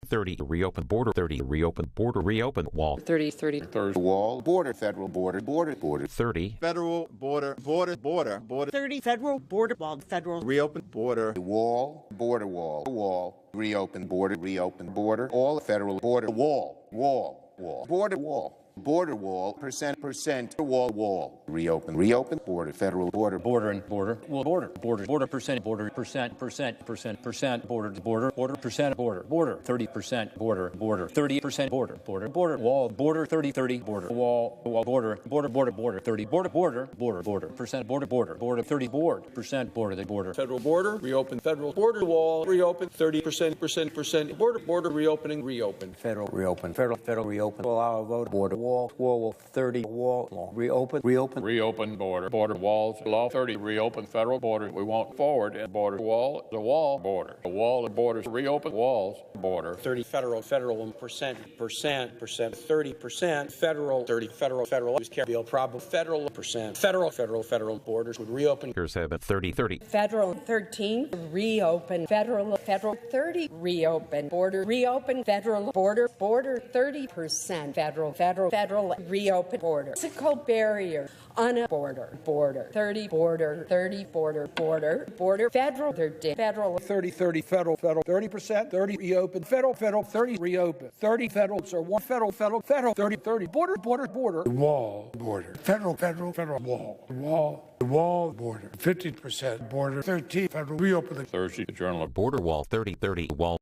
30, reopen border. 30, reopen border. Reopen wall. 30, 30. Wall, border, federal border, border. 30, Federal border. 30 federal border wall, federal Reopen border. Wall, wall, reopen border, all federal border, wall, border wall, percent, wall, reopen, border, federal border, Border, border, percent, border, 30%, border, 30%, border, wall, border, 30, border, wall, border, 30, border, percent, border, 30, percent, border, Federal border, reopen federal border wall, reopen 30%, border reopening, reopen. federal, reopen, allow a vote, border, wall, 30, wall, reopen, Border walls, law 30, reopen federal border. We want forward and border wall, the wall, border. The wall and borders, reopen walls, border. 30 federal, percent, 30% federal, 30 federal, use care bill, problem, federal, percent, federal borders would reopen. here's 30, 30. Federal 13, reopen. Federal 30, reopen. Border, reopen. Federal border 30%. Federal, reopen. Border. Physical barrier on a border. 30, border. Federal 13. Federal 30, federal, 30%, 30 reopen, federal, 30 reopen, 30 federal, so one federal, 30, border, wall, border, federal, wall, border, 50% border, 13 federal, reopen. Thursday, the Journal of Border wall. 30, wall.